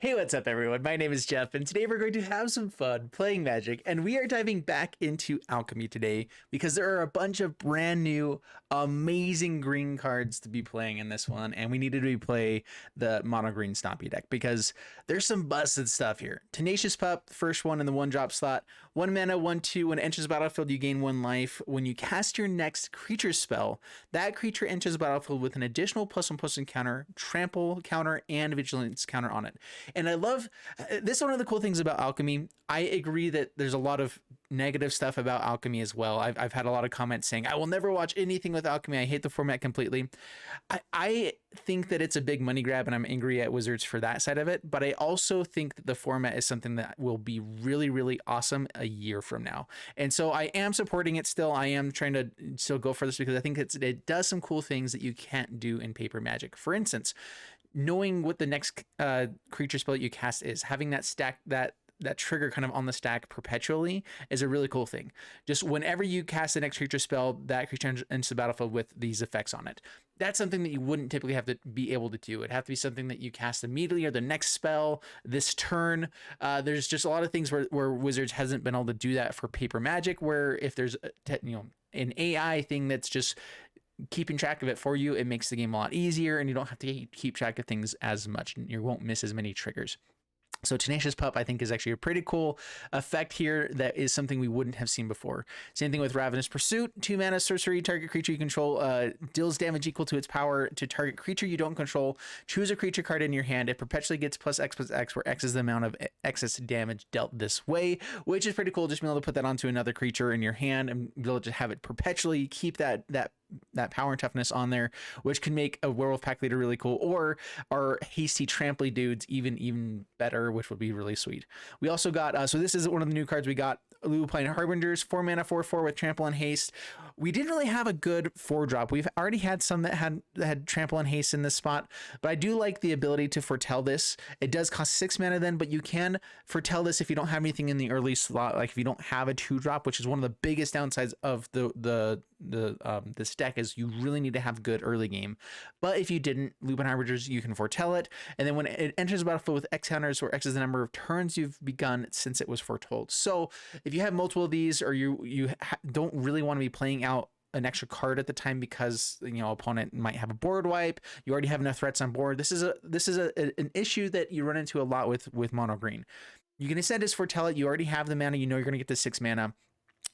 Hey, what's up, everyone? My name is Jeff, and today we're going to have some fun playing Magic. And we are diving back into Alchemy today because there are a bunch of brand new, amazing green cards to be playing in this one. And we needed to play the mono green Stompy deck because there's some busted stuff here. Tenacious Pup, first one in the 1-drop slot. 1 mana, 1/2. When it enters the battlefield, you gain 1 life. When you cast your next creature spell, that creature enters the battlefield with an additional +1/+1 counter, trample counter, and vigilance counter on it. And I love this. One of the cool things about Alchemy, I agree that there's a lot of negative stuff about Alchemy as well. I've had a lot of comments saying I will never watch anything with Alchemy. I hate the format completely. I think that it's a big money grab, and I'm angry at Wizards for that side of it. But I also think that the format is something that will be really, really awesome a year from now. And so I am supporting it still. I am trying to still go for this because I think it does some cool things that you can't do in paper Magic. For instance, knowing what the next creature spell that you cast is, having that stack, that trigger kind of on the stack perpetually is a really cool thing. Just whenever you cast the next creature spell, that creature enters the battlefield with these effects on it. That's something that you wouldn't typically have to be able to do. It'd have to be something that you cast immediately or the next spell this turn. There's just a lot of things where Wizards hasn't been able to do that for paper Magic, where if there's an AI thing that's just keeping track of it for you, it makes the game a lot easier and you don't have to keep track of things as much. You won't miss as many triggers. So Tenacious Pup, I think, is actually a pretty cool effect here that is something we wouldn't have seen before. Same thing with Ravenous Pursuit. 2 mana sorcery. Target creature you control deals damage equal to its power to target creature you don't control. Choose a creature card in your hand. It perpetually gets +X/+X, where X is the amount of excess damage dealt this way, which is pretty cool. Just being able to put that onto another creature in your hand and be able to have it perpetually keep that power and toughness on there, which can make a Werewolf Pack Leader really cool, or our hasty tramply dudes even better, which would be really sweet. We also got so this is one of the new cards we got. Lupine Harbingers, 4 mana, 4/4 with trample and haste. We didn't really have a good 4-drop. We've already had some that had trample and haste in this spot, but I do like the ability to foretell this. It does cost 6 mana then, but you can foretell this if you don't have anything in the early slot, like if you don't have a 2-drop, which is one of the biggest downsides of this deck, is you really need to have good early game. But if you didn't, Lupine Harbingers, you can foretell it, and then when it enters the battlefield with X counters, where X is the number of turns you've begun since it was foretold. So if you have multiple of these, or you don't really want to be playing out an extra card at the time because opponent might have a board wipe, you already have enough threats on board. This is an issue that you run into a lot with mono green. You can instead just foretell it. You already have the mana. You're going to get the 6 mana.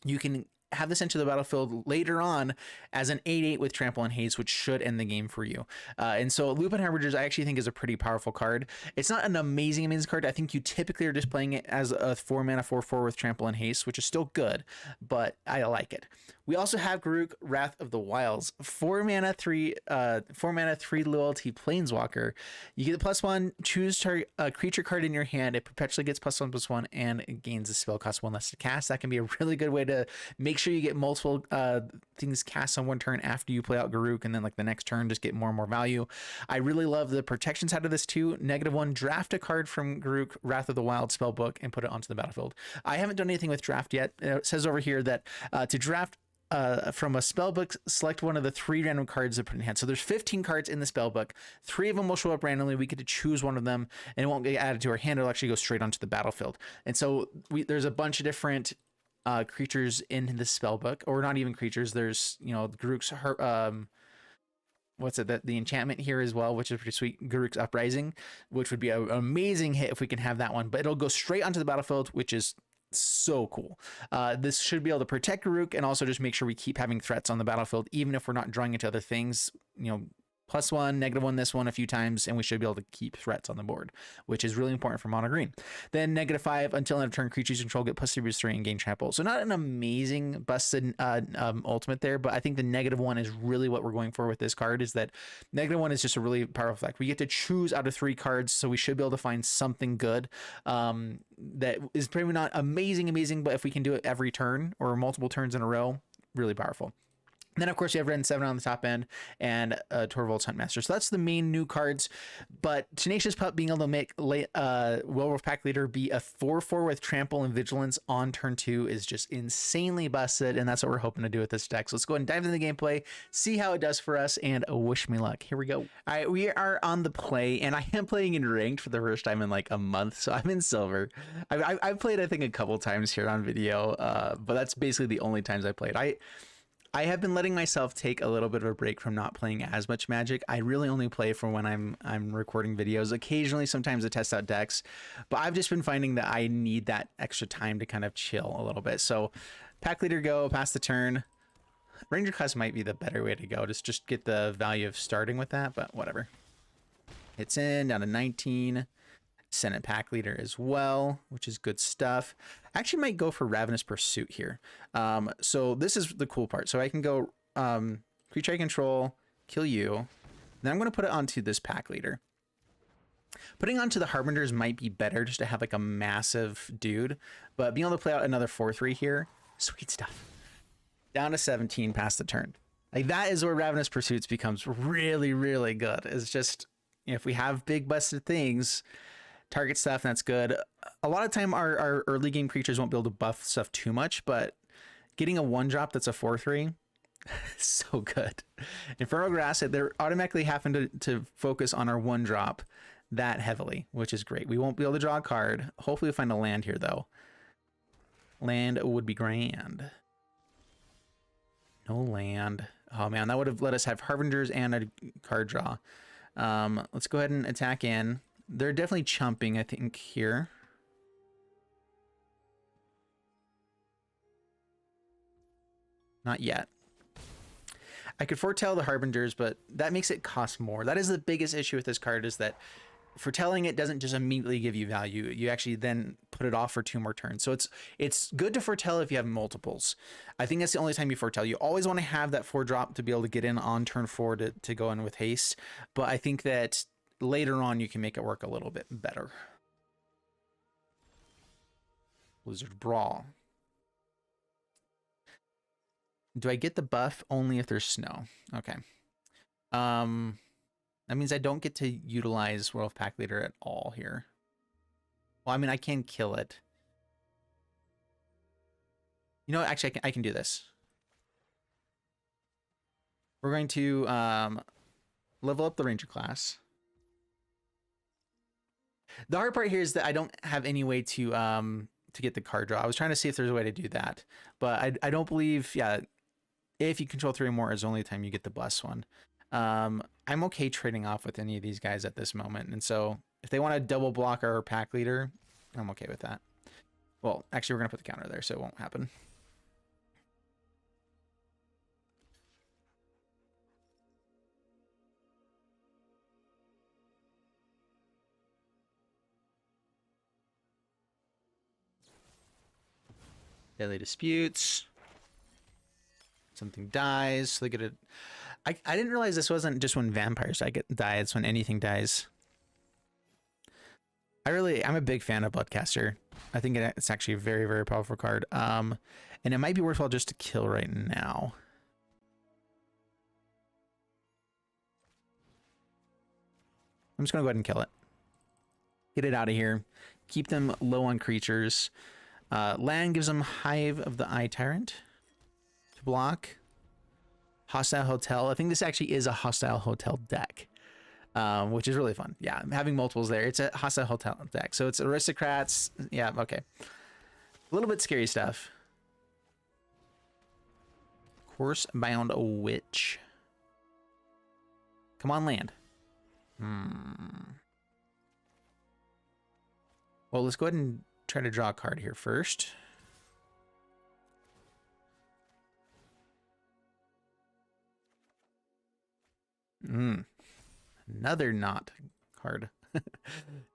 You can have this into the battlefield later on as an 8/8 with trample and haste, which should end the game for you. And so Lupine Harbingers, I actually think, is a pretty powerful card. It's not an amazing card. I think you typically are just playing it as a 4 mana 4/4 with trample and haste, which is still good, but I like it. We also have Garruk, Wrath of the Wilds, 4 mana 3 loyalty planeswalker. You get the +1, choose target creature card in your hand. It perpetually gets +1/+1 and it gains a spell cost 1 less to cast. That can be a really good way to make sure you get multiple things cast on one turn after you play out Garruk, and then like the next turn just get more and more value. I really love the protection side of this too. -1, draft a card from Garruk, Wrath of the Wild spellbook, and put it onto the battlefield. I haven't done anything with draft yet. It says over here that to draft from a spellbook, select one of the 3 random cards that put in hand. So there's 15 cards in the spellbook. 3 of them will show up randomly. We get to choose one of them, and it won't get added to our hand. It'll actually go straight onto the battlefield. And so there's a bunch of different creatures in the spellbook, or not even creatures. There's Garruk's the enchantment here as well, which is pretty sweet. Garruk's Uprising, which would be an amazing hit if we can have that one, but it'll go straight onto the battlefield, which is so cool. This should be able to protect Garruk and also just make sure we keep having threats on the battlefield, even if we're not drawing into other things. +1, -1 this one a few times, and we should be able to keep threats on the board, which is really important for mono green. Then -5, until end of turn, creatures you control get +3/+3 and gain trample. So not an amazing busted ultimate there, but I think the -1 is really what we're going for with this card. Is that -1 is just a really powerful effect. We get to choose out of 3 cards, so we should be able to find something good that is probably not amazing, but if we can do it every turn or multiple turns in a row, really powerful. And then, of course, you have Wrenn and Seven on the top end and Torvald's Huntmaster. So that's the main new cards. But Tenacious Pup being able to make Werewolf Packleader be a 4/4 with Trample and Vigilance on turn 2 is just insanely busted. And that's what we're hoping to do with this deck. So let's go ahead and dive into the gameplay, see how it does for us, and wish me luck. Here we go. All right, we are on the play, and I am playing in Ranked for the first time in like a month. So I'm in Silver. I've played, I think, a couple times here on video, but that's basically the only times I played. I have been letting myself take a little bit of a break from not playing as much Magic. I really only play for when I'm recording videos. Occasionally, sometimes I test out decks, but I've just been finding that I need that extra time to kind of chill a little bit. So, Pack Leader go, pass the turn. Ranger class might be the better way to go. Just get the value of starting with that, but whatever. It's in down to 19. Ascendant Packleader as well, which is good stuff. I actually might go for Ravenous Pursuit here. So this is the cool part. So I can go creature I control, kill you. Then I'm going to put it onto this Packleader. Putting onto the Harbingers might be better just to have like a massive dude, but being able to play out another 4/3 here, sweet stuff. Down to 17 past the turn. Like that is where Ravenous Pursuits becomes really, really good. It's just, you know, if we have big busted things, target stuff, that's good. A lot of time our early game creatures won't be able to buff stuff too much, but getting a 1-drop that's a 4/3 is so good. Infernal Grass, they're automatically having to focus on our 1-drop that heavily, which is great. We won't be able to draw a card. Hopefully we'll find a land here though. Land would be grand. No land. Oh man, that would have let us have Harbingers and a card draw. Let's go ahead and attack in. They're definitely chumping, I think, here. Not yet. I could foretell the Harbingers, but that makes it cost more. That is the biggest issue with this card, is that foretelling it doesn't just immediately give you value. You actually then put it off for 2 more turns. So it's good to foretell if you have multiples. I think that's the only time you foretell. You always want to have that 4-drop to be able to get in on turn 4 to go in with haste. But I think that later on you can make it work a little bit better. Blizzard Brawl. Do I get the buff only if there's snow? Okay. That means I don't get to utilize Werewolf Packleader at all here. Well, I mean, I can kill it. You know what? Actually, I can do this. We're going to level up the Ranger class. The hard part here is that I don't have any way to get the card draw. I was trying to see if there's a way to do that, but I don't believe, yeah, if you control 3 or more is the only time you get the bless one. I'm okay trading off with any of these guys at this moment, and so if they want to double block our pack leader, I'm okay with that. Well, actually, we're gonna put the counter there, so it won't happen. Deadly Disputes. Something dies, so they get it. I didn't realize this wasn't just when vampires die, it's when anything dies. I'm a big fan of Bloodcaster. I think it's actually a very, very powerful card. And it might be worthwhile just to kill right now. I'm just gonna go ahead and kill it. Get it out of here. Keep them low on creatures. Land gives them Hive of the Eye Tyrant to block. Hostile Hotel. I think this actually is a Hostile Hotel deck, which is really fun. Yeah, having multiples there. It's a Hostile Hotel deck. So it's Aristocrats. Yeah, okay. A little bit scary stuff. Course Bound Witch. Come on, land. Well, let's go ahead and try to draw a card here first. Another not card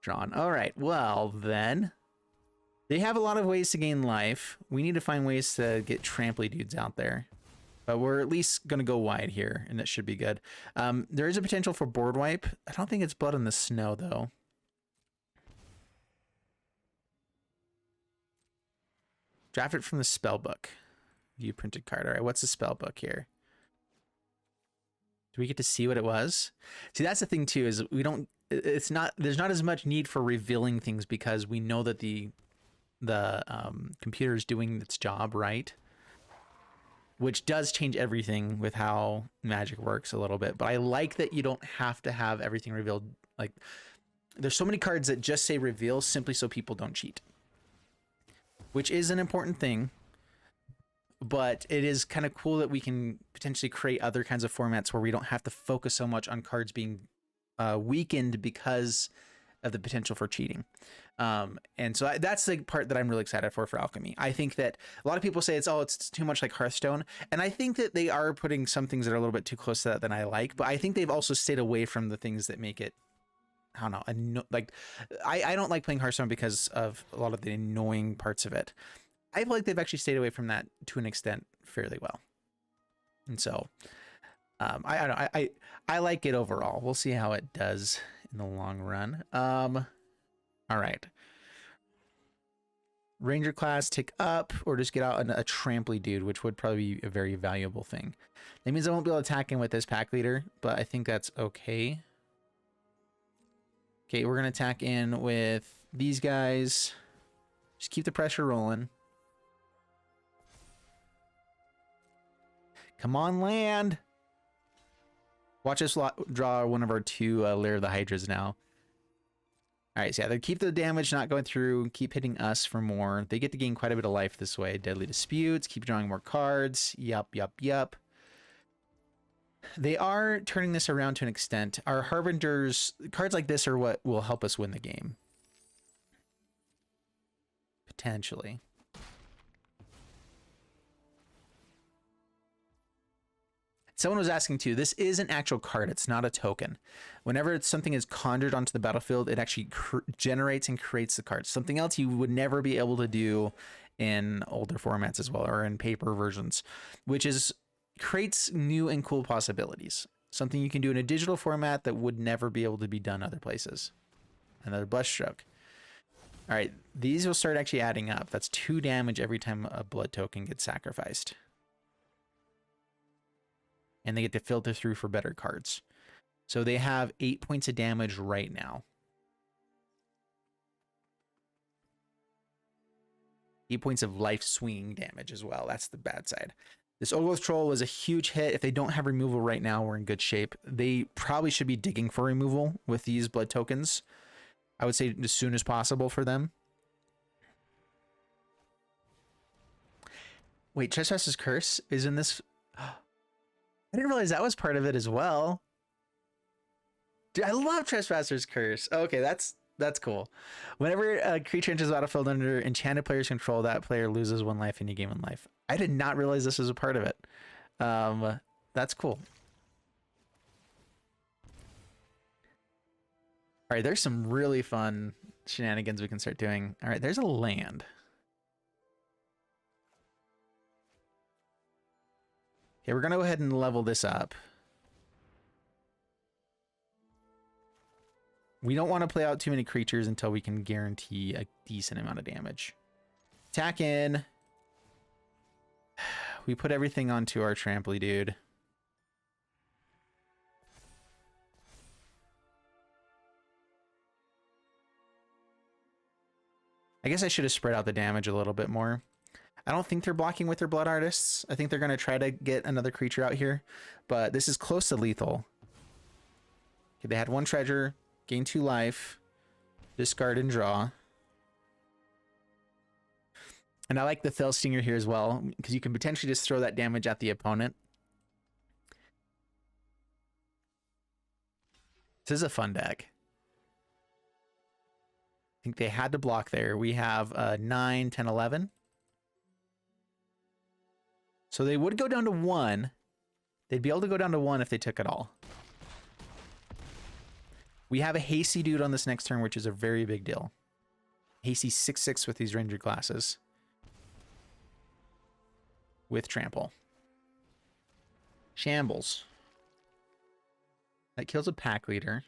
drawn. All right, well then, they have a lot of ways to gain life. We need to find ways to get tramply dudes out there, but we're at least gonna go wide here, and it should be good. There is a potential for board wipe. I don't think it's Blood in the Snow though. Draft it from the spell book. View printed card. All right, what's the spell book here? Do we get to see what it was? See, that's the thing too, is we don't, it's not, there's not as much need for revealing things because we know that the computer is doing its job right, which does change everything with how Magic works a little bit. But I like that you don't have to have everything revealed. Like, there's so many cards that just say reveal simply so people don't cheat, which is an important thing. But it is kind of cool that we can potentially create other kinds of formats where we don't have to focus so much on cards being weakened because of the potential for cheating. And so that's the part that I'm really excited for Alchemy. I think that a lot of people say it's too much like Hearthstone. And I think that they are putting some things that are a little bit too close to that than I like. But I think they've also stayed away from the things that make it, I don't know, like I don't like playing Hearthstone because of a lot of the annoying parts of it. I feel like they've actually stayed away from that to an extent fairly well. And so I like it overall. We'll see how it does in the long run. All right. Ranger class, tick up, or just get out a tramply dude, which would probably be a very valuable thing. That means I won't be able to attack him with this pack leader, but I think that's okay. Okay, we're going to attack in with these guys. Just keep the pressure rolling. Come on, land. Watch us draw one of our two Lair of the Hydras now. All right, so yeah, they keep the damage not going through, keep hitting us for more. They get to gain quite a bit of life this way. Deadly Disputes, keep drawing more cards. Yup. They are turning this around to an extent. Our Harbingers, cards like this are what will help us win the game. Potentially. Someone was asking too, this is an actual card. It's not a token. Whenever something is conjured onto the battlefield, it actually generates and creates the card. Something else you would never be able to do in older formats as well, or in paper versions, which is creates new and cool possibilities. Something you can do in a digital format that would never be able to be done other places. Another Blush Stroke. All right, these will start actually adding up. That's 2 damage every time a blood token gets sacrificed. And they get to filter through for better cards. So they have 8 points of damage right now. 8 points of life swinging damage as well. That's the bad side. This Ogloth Troll was a huge hit. If they don't have removal right now, we're in good shape. They probably should be digging for removal with these blood tokens. I would say as soon as possible for them. Wait, Trespasser's Curse is in this... I didn't realize that was part of it as well. Dude, I love Trespasser's Curse. Okay, that's cool. Whenever a creature enters the battlefield under enchanted player's control, that player loses 1 life and you gain 1 life. I did not realize this was a part of it. That's cool. All right, there's some really fun shenanigans we can start doing. All right, there's a land. Okay, we're going to go ahead and level this up. We don't want to play out too many creatures until we can guarantee a decent amount of damage. Attack in. We put everything onto our tramply dude. I guess I should have spread out the damage a little bit more. I don't think they're blocking with their Blood Artists. I think they're going to try to get another creature out here, but this is close to lethal. Okay, they had 1 treasure, gain 2 life, discard and draw. And I like the Fell Stinger here as well, because you can potentially just throw that damage at the opponent. This is a fun deck. I think they had to block there. We have 9, 10, 11. So they would go down to 1. They'd be able to go down to 1 if they took it all. We have a hasty dude on this next turn, which is a very big deal. Hasty 6/6 with these ranger classes. With trample. Shambles. That kills a pack leader.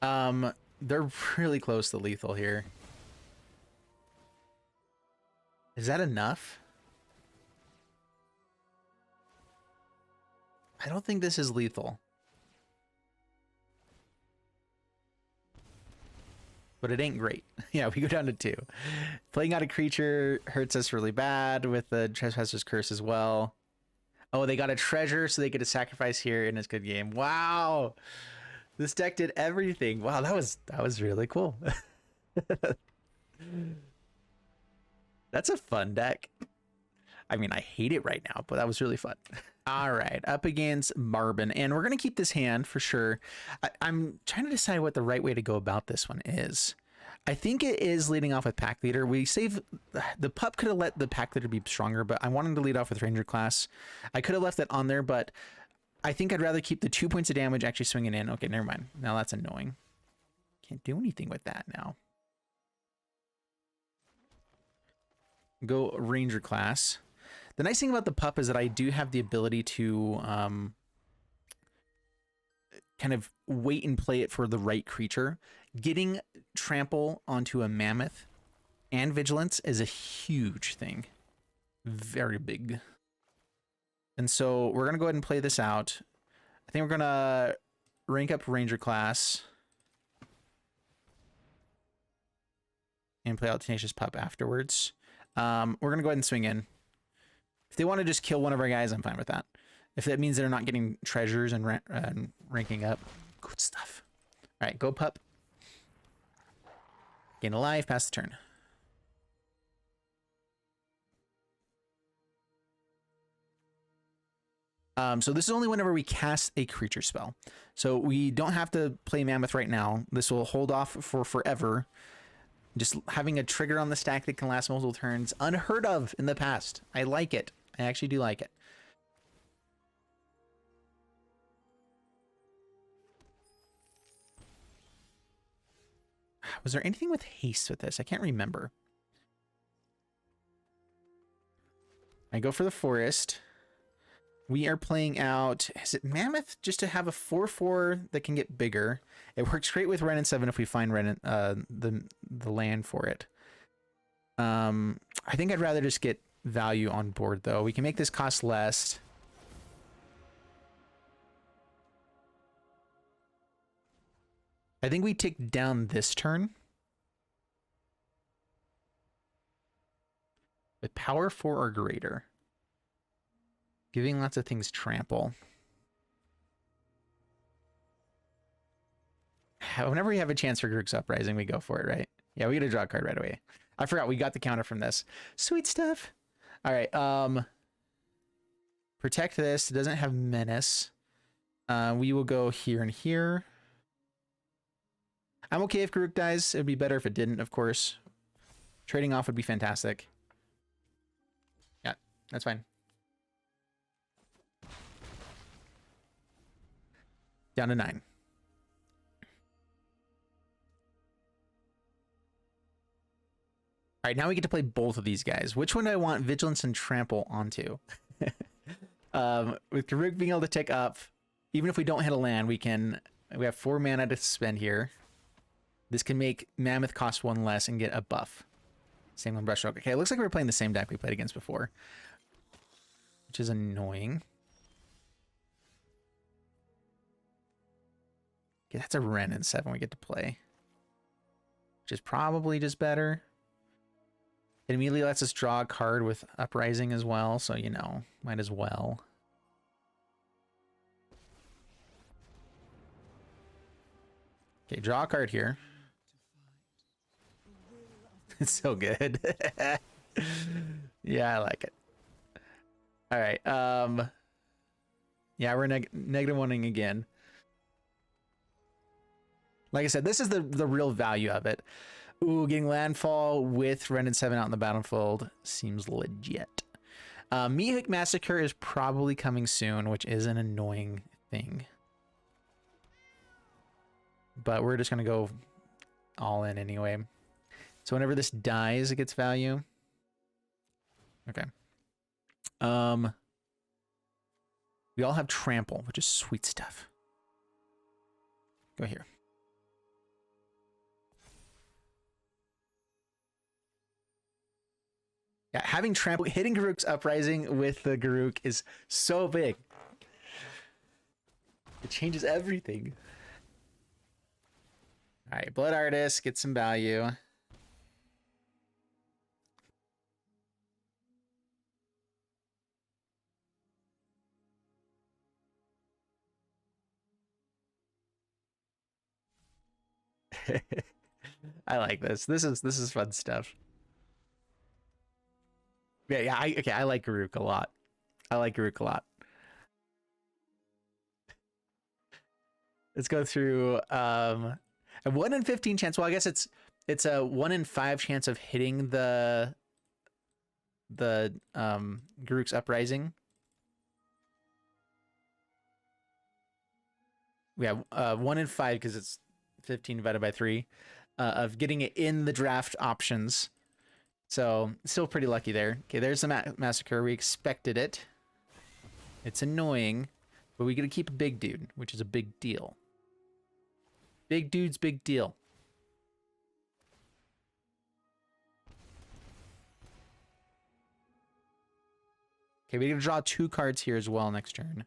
They're really close to lethal here. Is that enough? I don't think this is lethal. But it ain't great. Yeah, we go down to 2. Playing out a creature hurts us really bad with the Trespasser's Curse as well. Oh, they got a treasure, so they get a sacrifice here, and it's a good game. Wow! This deck did everything. Wow, that was really cool. That's a fun deck. I mean, I hate it right now, but that was really fun. All right, up against Marbin, and we're going to keep this hand for sure. I'm trying to decide what the right way to go about this one is. I think it is leading off with Pack Leader. We save the pup, could have let the Pack Leader be stronger, but I wanted to lead off with Ranger class. I could have left that on there, but I think I'd rather keep the 2 points of damage actually swinging in. Okay, never mind. Now that's annoying. Can't do anything with that now. Go Ranger class. The nice thing about the pup is that I do have the ability to kind of wait and play it for the right creature. Getting trample onto a mammoth and vigilance is a huge thing. Very big. And so we're going to go ahead and play this out. I think we're going to rank up Ranger class and play out Tenacious Pup afterwards. We're going to go ahead and swing in. If they want to just kill one of our guys, I'm fine with that. If that means they're not getting treasures and ranking up, good stuff. All right, go pup. Gain a life, pass the turn. So this is only whenever we cast a creature spell. So we don't have to play Mammoth right now. This will hold off for forever. Just having a trigger on the stack that can last multiple turns, unheard of in the past. I like it. I actually do like it. Was there anything with haste with this? I can't remember. I go for the forest. We are playing out, is it Mammoth? Just to have a 4/4 that can get bigger. It works great with Wrenn and Seven if we find the land for it. I think I'd rather just get value on board though. We can make this cost less. I think we take down this turn. With power 4 or greater. Giving lots of things trample. Whenever we have a chance for Garruk's Uprising, we go for it, right? Yeah, we get to draw a card right away. I forgot we got the counter from this. Sweet stuff. All right. Protect this. It doesn't have menace. We will go here and here. I'm okay if Garruk dies. It'd be better if it didn't, of course. Trading off would be fantastic. Yeah, that's fine. Down to 9. All right, now we get to play both of these guys. Which one do I want Vigilance and Trample onto? With Garruk being able to tick up, even if we don't hit a land, we have 4 mana to spend here. This can make Mammoth cost 1 less and get a buff. Same on Brushstroke. Okay, it looks like we're playing the same deck we played against before, which is annoying. Okay, that's a Wrenn and Seven we get to play, which is probably just better. It immediately lets us draw a card with Uprising as well, so, you know, might as well. Okay, draw a card here. It's so good. Yeah, I like it. All right. Yeah, we're negative oneing again. Like I said, this is the real value of it. Ooh, getting landfall with Wrenn and Seven out in the battlefield seems legit. Meathook Massacre is probably coming soon, which is an annoying thing. But we're just gonna go all in anyway. So whenever this dies, it gets value. Okay. We all have trample, which is sweet stuff. Go here. Yeah, having trample, hitting Garruk's Uprising with the Garruk is so big. It changes everything. All right, Blood Artist, get some value. I like this. This is fun stuff. Yeah, I like Garruk a lot. I like Garruk a lot. Let's go through a 1 in 15 chance. Well, I guess it's a 1 in 5 chance of hitting the Garruk's Uprising. We have 1 in 5 because it's 15 divided by 3 of getting it in the draft options. So still pretty lucky there. Okay, there's the massacre. We expected it. It's annoying, but we get to keep a big dude, which is a big deal. Big dude's big deal. Okay, we get to draw 2 cards here as well next turn.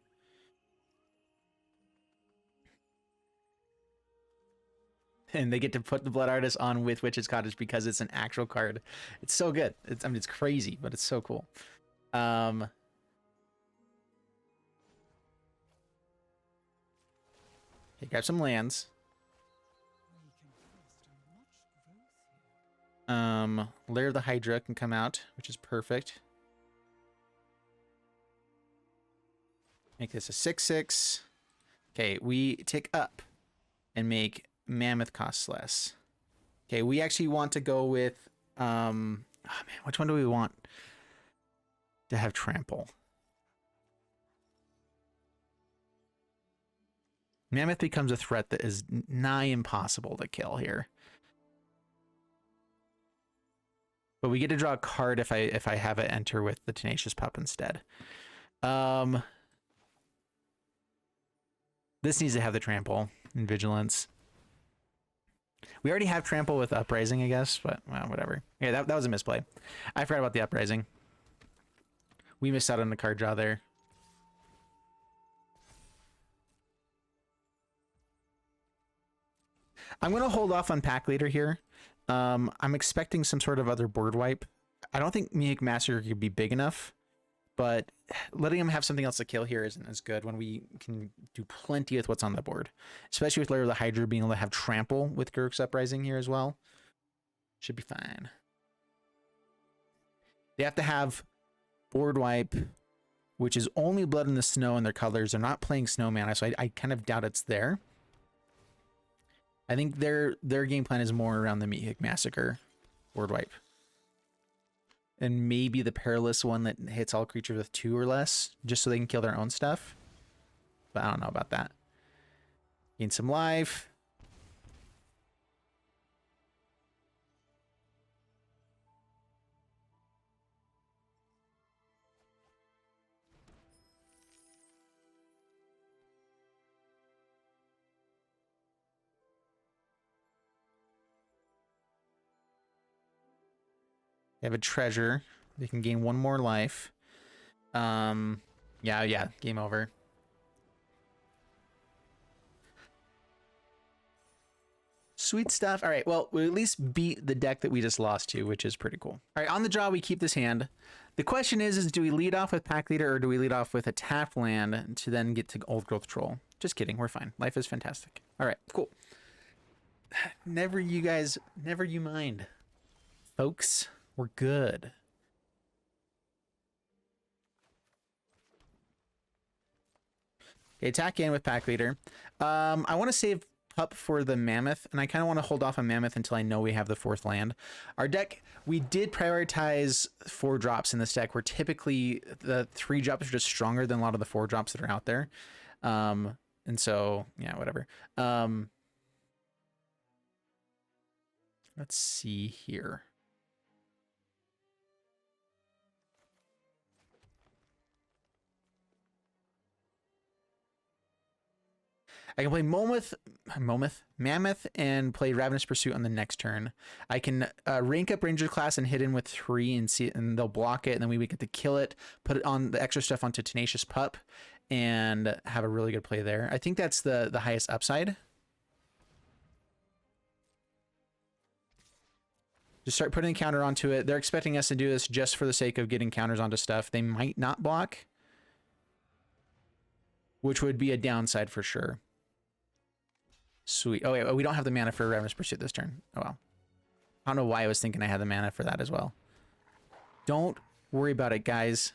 And they get to put the Blood Artist on with Witch's Cottage because it's an actual card. It's so good. I mean, it's crazy, but it's so cool. Okay, grab some lands. Lair of the Hydra can come out, which is perfect. Make this a 6/6. Okay, we tick up and make Mammoth costs less. Okay, we actually want to go with oh man, which one do we want to have trample? Mammoth becomes a threat that is nigh impossible to kill here. But we get to draw a card if I have it enter with the Tenacious Pup instead. This needs to have the trample and vigilance. We already have trample with Uprising, I guess, but well, whatever. Yeah, that was a misplay. I forgot about the Uprising. We missed out on the card draw there. I'm going to hold off on Packleader here. I'm expecting some sort of other board wipe. I don't think Mihik Massacre could be big enough, but letting him have something else to kill here isn't as good when we can do plenty with what's on the board, especially with Lair of the Hydra being able to have trample with Garruk's Uprising here as well. Should be fine. They have to have board wipe, which is only Blood in the Snow and their colors. They're not playing Snow Mana, so I kind of doubt it's there. I think their game plan is more around the Mihik Massacre board wipe. And maybe the Perilous one that hits all creatures with 2 or less, just so they can kill their own stuff. But I don't know about that. Gain some life. They have a treasure. They can gain 1 more life. Yeah, game over. Sweet stuff. All right, well, we at least beat the deck that we just lost to, which is pretty cool. All right, on the draw, we keep this hand. The question is do we lead off with Packleader or do we lead off with a tap land to then get to Old Growth Troll? Just kidding, we're fine. Life is fantastic. All right, cool. Never you mind. Folks, we're good. Okay, attack in with Packleader. I want to save Pup for the Mammoth, and I kind of want to hold off on Mammoth until I know we have the 4th land. Our deck, we did prioritize 4 drops in this deck, where typically the 3 drops are just stronger than a lot of the 4 drops that are out there. And so, yeah, whatever. Let's see here. I can play Mammoth, and play Ravenous Pursuit on the next turn. I can rank up Ranger class and hit in with 3 and see, and they'll block it, and then we get to kill it, put it on the extra stuff onto Tenacious Pup, and have a really good play there. I think that's the highest upside. Just start putting a counter onto it. They're expecting us to do this just for the sake of getting counters onto stuff. They might not block, which would be a downside for sure. Sweet. Oh, wait, we don't have the mana for Ravenous Pursuit this turn. Oh, well. I don't know why I was thinking I had the mana for that as well. Don't worry about it, guys.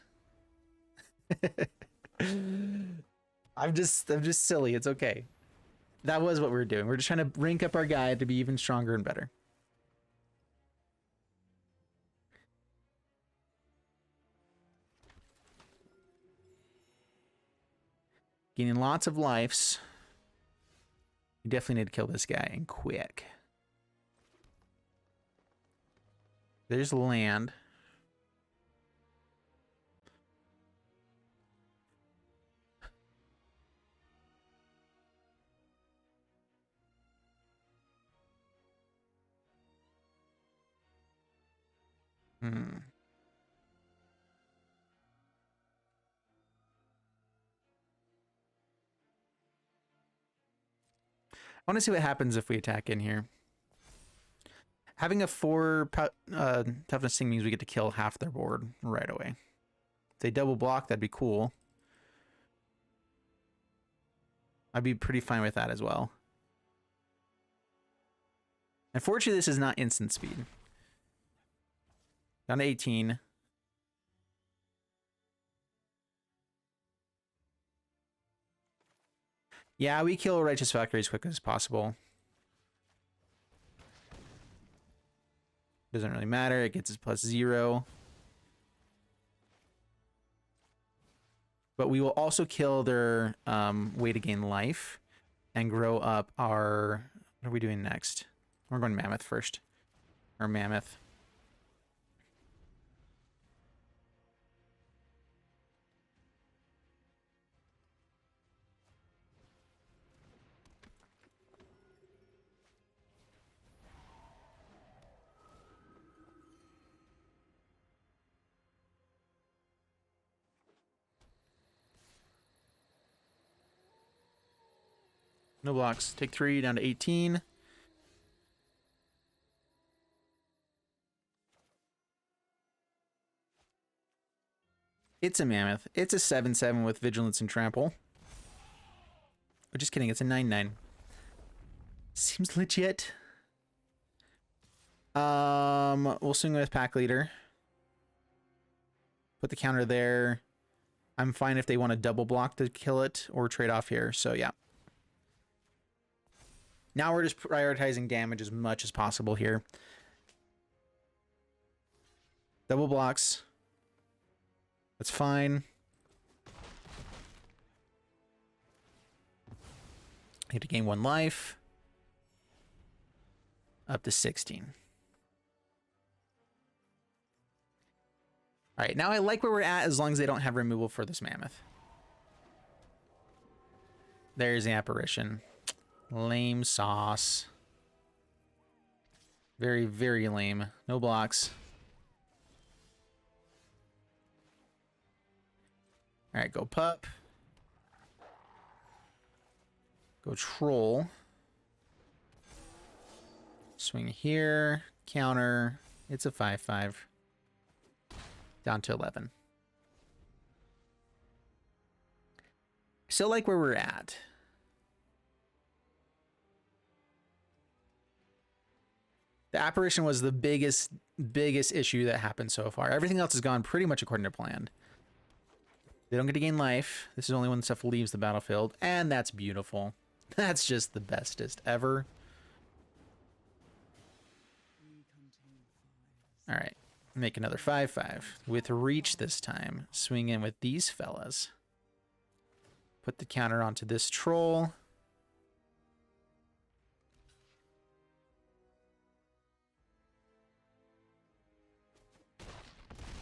I'm just silly. It's okay. That was what we were doing. We're just trying to rank up our guy to be even stronger and better. Gaining lots of lives. You definitely need to kill this guy, and quick. There's land. I want to see what happens if we attack in here. Having a 4 toughness thing means we get to kill half their board right away. If they double block, that'd be cool. I'd be pretty fine with that as well. Unfortunately, this is not instant speed. Down to 18. Yeah, we kill Righteous Valkyrie as quick as possible. Doesn't really matter. It gets us +0. But we will also kill their way to gain life and grow up our... What are we doing next? We're going Mammoth first. Or Mammoth. No blocks. Take 3 down to 18. It's a Mammoth. It's a 7/7 with Vigilance and Trample. Oh, just kidding. It's a 9/9. Seems legit. We'll swing with Packleader. Put the counter there. I'm fine if they want to double block to kill it or trade off here. So yeah. Now we're just prioritizing damage as much as possible here. Double blocks. That's fine. You have to gain 1 life. Up to 16. All right, now I like where we're at as long as they don't have removal for this Mammoth. There's the apparition. Lame sauce. Very, very lame. No blocks. All right, go Pup. Go Troll. Swing here. Counter. It's a 5/5. Down to 11. Still like where we're at. The apparition was the biggest issue that happened so far. Everything else has gone pretty much according to plan. They don't get to gain life. This is only when stuff leaves the battlefield. And that's beautiful. That's just the bestest ever. All right. Make another 5/5 with reach this time. Swing in with these fellas. Put the counter onto this troll.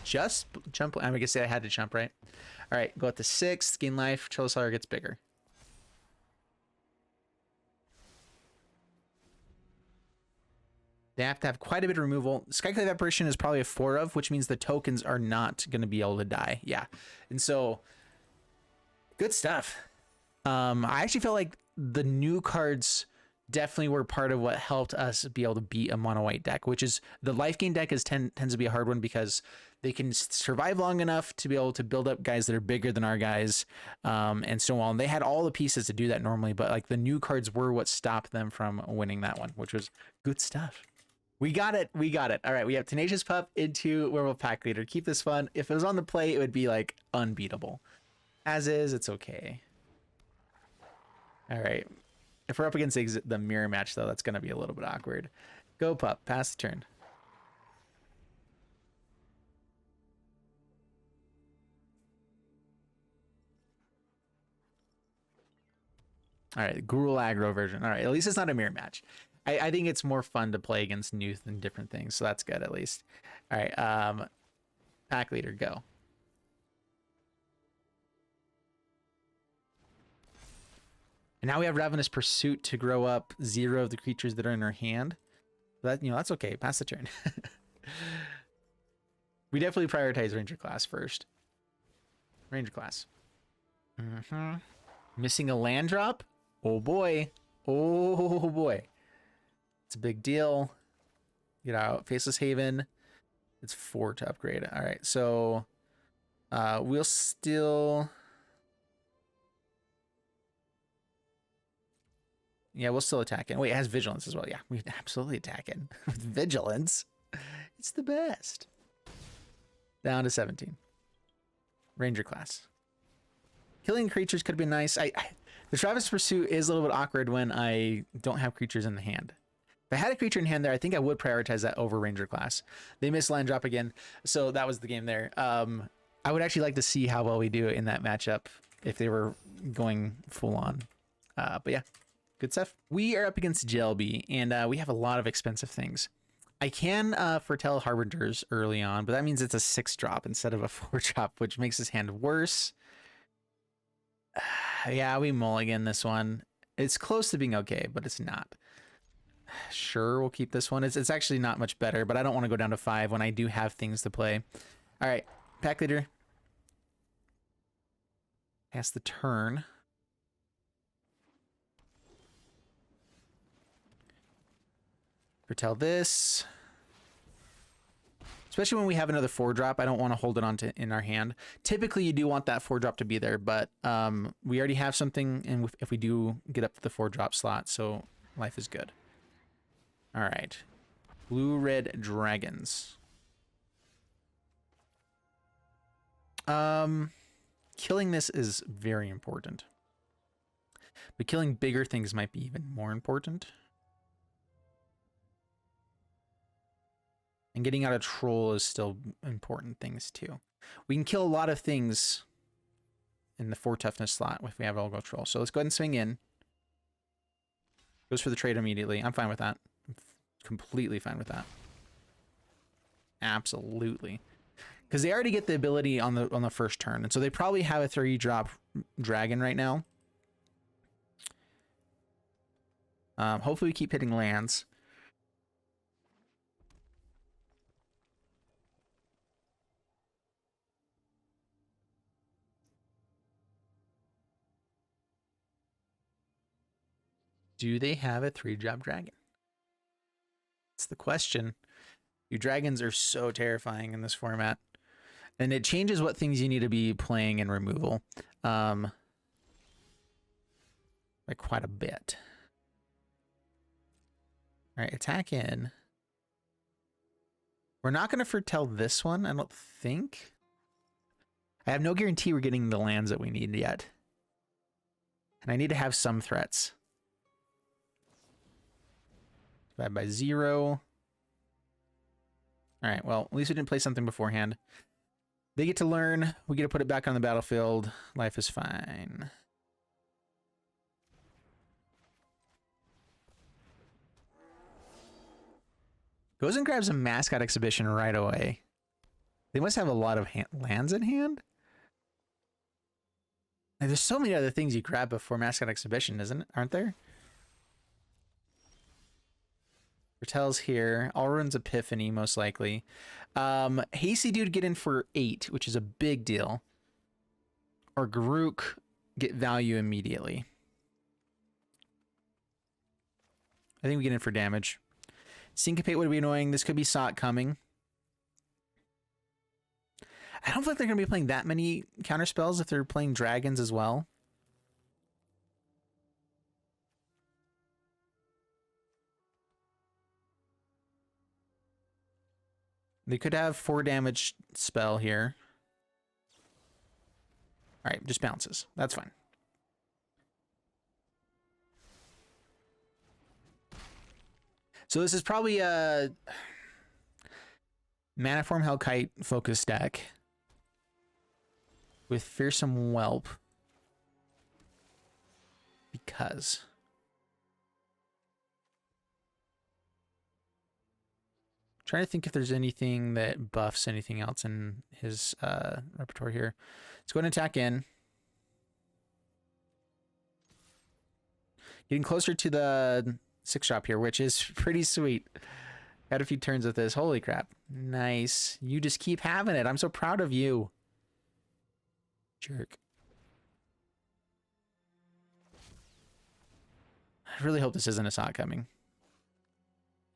Just jump. I'm gonna say I had to jump, right? All right, go at the 6th, gain life. Tovolar gets bigger. They have to have quite a bit of removal. Skyclave Apparition is probably a 4 of, which means the tokens are not going to be able to die. Yeah. And so, good stuff. I actually felt like the new cards definitely were part of what helped us be able to beat a mono white deck, which is the life gain deck tends to be a hard one because they can survive long enough to be able to build up guys that are bigger than our guys, and so on. They had all the pieces to do that normally, but like the new cards were what stopped them from winning that one, which was good stuff. We got it. We got it. All right. We have Tenacious Pup into Werewolf Packleader. Keep this fun. If it was on the play, it would be like unbeatable. As is, it's okay. All right. If we're up against the mirror match, though, that's going to be a little bit awkward. Go, Pup. Pass the turn. All right. Gruul aggro version. All right. At least it's not a mirror match. I think it's more fun to play against Newth and different things, so that's good at least. All right, Packleader, go. And now we have Ravenous Pursuit to grow up 0 of the creatures that are in our hand. That, you know, that's okay. Pass the turn. We definitely prioritize Ranger class first. Ranger class. Missing a land drop? Oh boy. Oh boy. It's a big deal. Get out. Faceless Haven. It's 4 to upgrade. All right. So we'll still... Yeah, we'll still attack it. Wait, it has Vigilance as well. Yeah, we absolutely attack it. With Vigilance. It's the best. Down to 17. Ranger class. Killing creatures could be nice. The Ravenous Pursuit is a little bit awkward when I don't have creatures in the hand. If I had a creature in hand there, I think I would prioritize that over Ranger class. They missed land drop again, so that was the game there. I would actually like to see how well we do in that matchup if they were going full on. But yeah, good stuff. We are up against Jelby, and we have a lot of expensive things. I can foretell Harbingers early on, but that means it's a 6-drop instead of a 4-drop, which makes his hand worse. Yeah, we mulligan this one. It's close to being okay, but it's not. Sure, we'll keep this one. It's actually not much better, but I don't want to go down to 5 when I do have things to play. All right, Packleader. Pass the turn. Foretell this. Especially when we have another 4-drop, I don't want to hold it on in our hand. Typically, you do want that 4-drop to be there, but we already have something, and if we do get up to the 4-drop slot, so life is good. All right. Blue-red dragons. Killing this is very important. But killing bigger things might be even more important. And getting out of troll is still important things too. We can kill a lot of things in the 4 toughness slot if we have all go troll. So let's go ahead and swing in. Goes for the trade immediately. I'm fine with that. I'm completely fine with that. Absolutely. Because they already get the ability on the first turn, and so they probably have a 3-drop dragon right now. Hopefully we keep hitting lands. Do they have a 3-drop dragon? That's the question. Your dragons are so terrifying in this format. And it changes what things you need to be playing in removal. Like quite a bit. All right, attack in. We're not going to foretell this one, I don't think. I have no guarantee we're getting the lands that we need yet. And I need to have some threats. Divide by 0. All right, well, at least we didn't play something beforehand. They get to learn. We get to put it back on the battlefield. Life is fine. Goes and grabs a Mascot Exhibition right away. They must have a lot of lands in hand. Like, there's so many other things you grab before Mascot Exhibition, aren't there? Bertel's here. Alrun's Epiphany, most likely. Hasty Dude get in for 8, which is a big deal. Or Garruk get value immediately. I think we get in for damage. Syncopate would be annoying. This could be Sot coming. I don't think they're going to be playing that many counter spells if they're playing dragons as well. They could have 4 damage spell here. All right, just bounces. That's fine. So this is probably a Manaform Hellkite focus deck with Fearsome Whelp. Because trying to think if there's anything that buffs anything else in his repertoire here. Let's go ahead and attack in. Getting closer to the 6-drop here, which is pretty sweet. Got a few turns with this. Holy crap. Nice. You just keep having it. I'm so proud of you. Jerk. I really hope this isn't a Sot coming.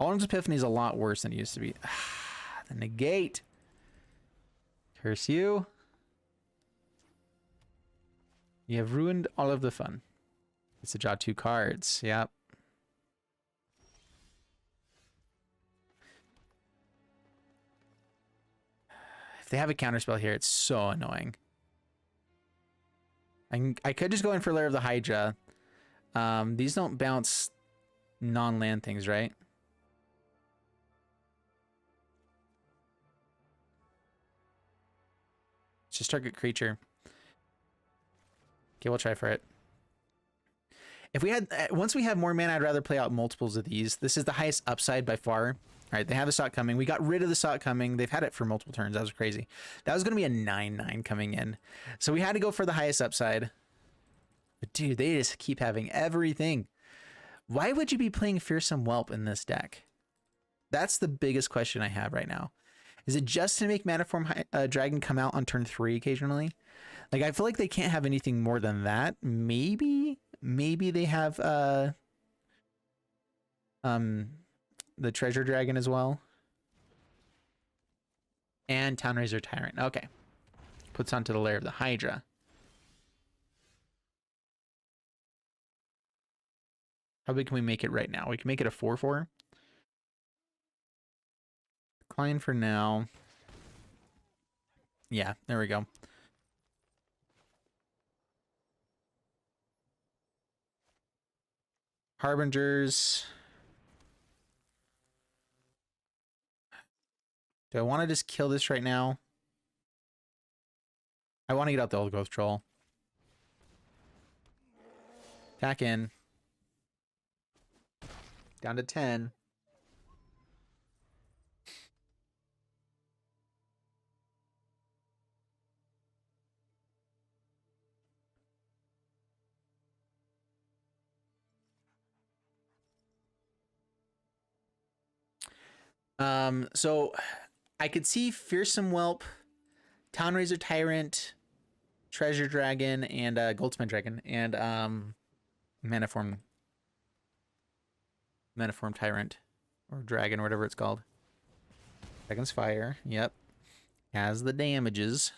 Alden's Epiphany is a lot worse than it used to be. The negate. Curse you. You have ruined all of the fun. It's to draw 2 cards. Yep. If they have a counterspell here, it's so annoying. I could just go in for Lair of the Hydra. These don't bounce non-land things, right? It's just target creature. Okay, we'll try for it. If we had, once we have more mana, I'd rather play out multiples of these. This is the highest upside by far. All right, they have the Sot coming. We got rid of the Sot coming. They've had it for multiple turns. That was crazy. That was going to be a 9/9 coming in. So we had to go for the highest upside. But dude, they just keep having everything. Why would you be playing Fearsome Whelp in this deck? That's the biggest question I have right now. Is it just to make Manaform Dragon come out on turn 3 occasionally? Like, I feel like they can't have anything more than that. Maybe they have the Treasure Dragon as well. And Townraiser Tyrant. Okay. Puts onto the Lair of the Hydra. How big can we make it right now? We can make it a 4/4. Decline for now. Yeah, there we go. Harbingers. Do I want to just kill this right now? I want to get out the Old Growth Troll. Attack in. Down to 10. So I could see Fearsome Whelp, Townraiser Tyrant, Treasure Dragon, and Goldsmith Dragon, and Manaform Tyrant, or Dragon, or whatever it's called. Dragon's Fire, yep. Has the damages.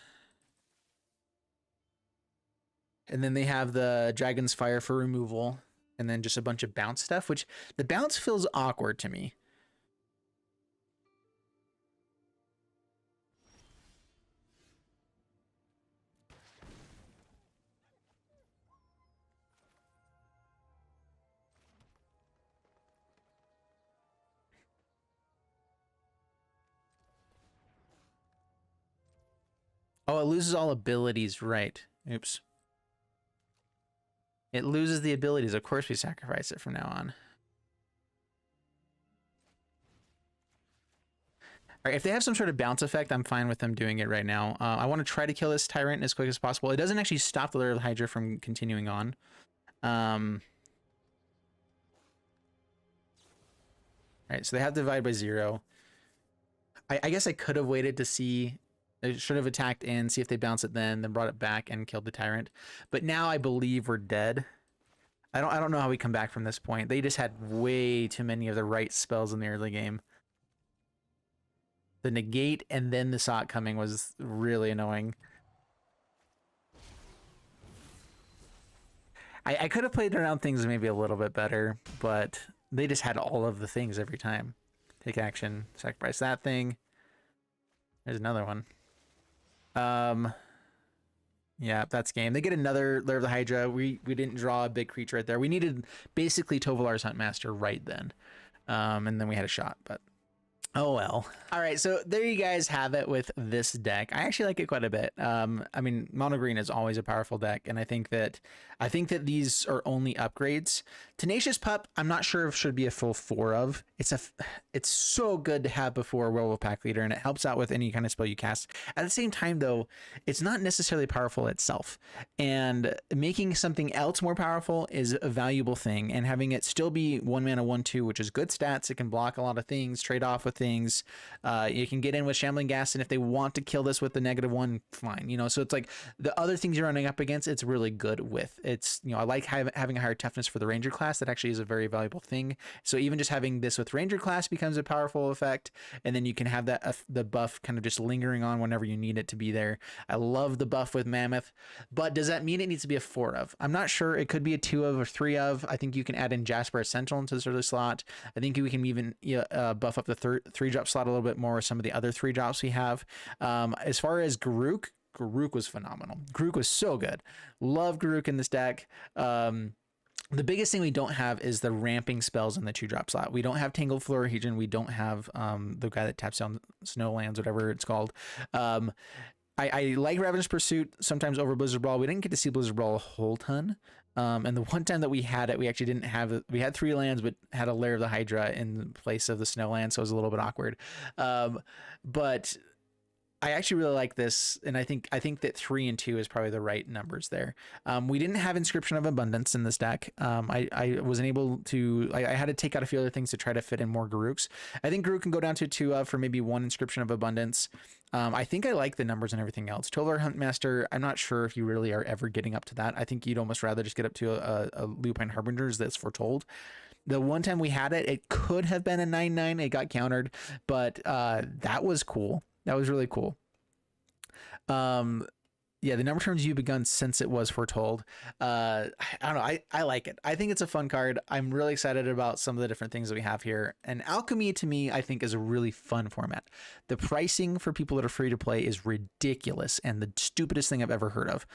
And then they have the Dragon's Fire for removal, and then just a bunch of bounce stuff, which the bounce feels awkward to me. Oh, it loses all abilities, right. Oops. It loses the abilities. Of course we sacrifice it from now on. All right, if they have some sort of bounce effect, I'm fine with them doing it right now. I want to try to kill this Tyrant as quick as possible. It doesn't actually stop the Lair of the Hydra from continuing on. All All right, so they have to divide by 0. I guess I could have waited to see. I should have attacked in, see if they bounce it then brought it back and killed the tyrant. But now I believe we're dead. I don't know how we come back from this point. They just had way too many of the right spells in the early game. The negate and then the sock coming was really annoying. I could have played around things maybe a little bit better, but they just had all of the things every time. Take action, sacrifice that thing. There's another one. Yeah, that's game. They get another Lair of the Hydra. We didn't draw a big creature right there. We needed basically Tovolar's Huntmaster right then. And then we had a shot, but oh well. All right, so there you guys have it with this deck. I actually like it quite a bit. I mean, mono green is always a powerful deck, and I think that these are only upgrades. Tenacious Pup, I'm not sure if should be a full 4 of. It's so good to have before Werewolf Packleader, and it helps out with any kind of spell you cast. At the same time, though, it's not necessarily powerful itself, and making something else more powerful is a valuable thing. And having it still be 1 mana 1/2, which is good stats. It can block a lot of things, trade off with things. You can get in with Shambling Gas, and if they want to kill this with the -1, fine. You know, so it's like the other things you're running up against, it's really good with. It's, you know, I like having a higher toughness for the Ranger class. That actually is a very valuable thing. So even just having this with Ranger class becomes a powerful effect, and then you can have that the buff kind of just lingering on whenever you need it to be there. I love the buff with Mammoth, but does that mean it needs to be a 4 of? I'm not sure. It could be a 2 of or 3 of. I think you can add in Jasper as Sentinel into this early slot. I think we can even buff up the 3-drop slot a little bit more with some of the other 3-drops we have. As far as Garruk was phenomenal. Garruk was so good. Love Garruk in this deck. The biggest thing we don't have is the ramping spells in the 2-drop slot. We don't have Tangled Florahedron. We don't have the guy that taps down Snowlands, whatever it's called. I like Ravenous Pursuit sometimes over Blizzard Brawl. We didn't get to see Blizzard Brawl a whole ton. And the one time that we had it, we actually didn't have it. We had 3 lands, but had a Lair of the Hydra in place of the Snowland, so it was a little bit awkward. But I actually really like this, and I think that 3 and 2 is probably the right numbers there. We didn't have Inscription of Abundance in this deck. I wasn't able to. I had to take out a few other things to try to fit in more Garruks. I think Garruk can go down to 2 for maybe 1 Inscription of Abundance. I think I like the numbers and everything else. Tovolar Huntmaster, I'm not sure if you really are ever getting up to that. I think you'd almost rather just get up to a Lupine Harbingers that's Foretold. The one time we had it, it could have been a 9/9. It got countered, but that was cool. That was really cool. Yeah, the number of turns you've begun since it was Foretold. I don't know. I like it. I think it's a fun card. I'm really excited about some of the different things that we have here. And Alchemy, to me, I think is a really fun format. The pricing for people that are free to play is ridiculous and the stupidest thing I've ever heard of.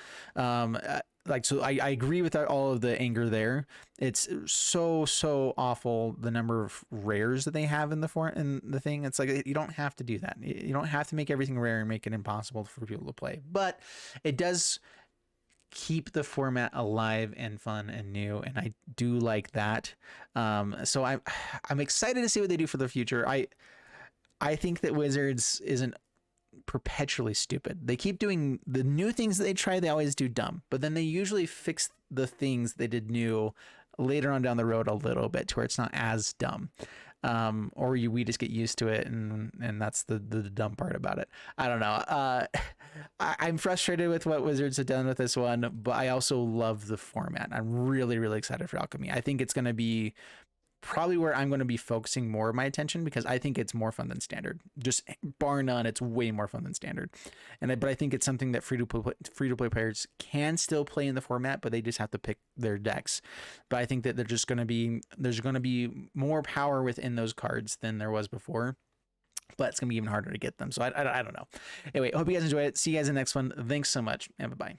So I agree with all of the anger there. It's so awful, the number of rares that they have in the thing. It's like, you don't have to do that. You don't have to make everything rare and make it impossible for people to play, but it does keep the format alive and fun and new, and I do like that. So I'm excited to see what they do for the future. I think that Wizards isn't perpetually stupid. They keep doing the new things that they try. They always do dumb, but then they usually fix the things they did new later on down the road a little bit to where it's not as dumb. We just get used to it, and that's the dumb part about it. I don't know. I'm frustrated with what Wizards have done with this one, but I also love the format. I'm really excited for Alchemy. I think it's going to be probably where I'm going to be focusing more of my attention, because I think it's more fun than Standard. Just bar none, it's way more fun than Standard. But I think it's something that free to play players can still play in the format, but they just have to pick their decks. But I think that there's going to be more power within those cards than there was before. But it's going to be even harder to get them. So I don't know. Anyway, I hope you guys enjoy it. See you guys in the next one. Thanks so much, and bye-bye.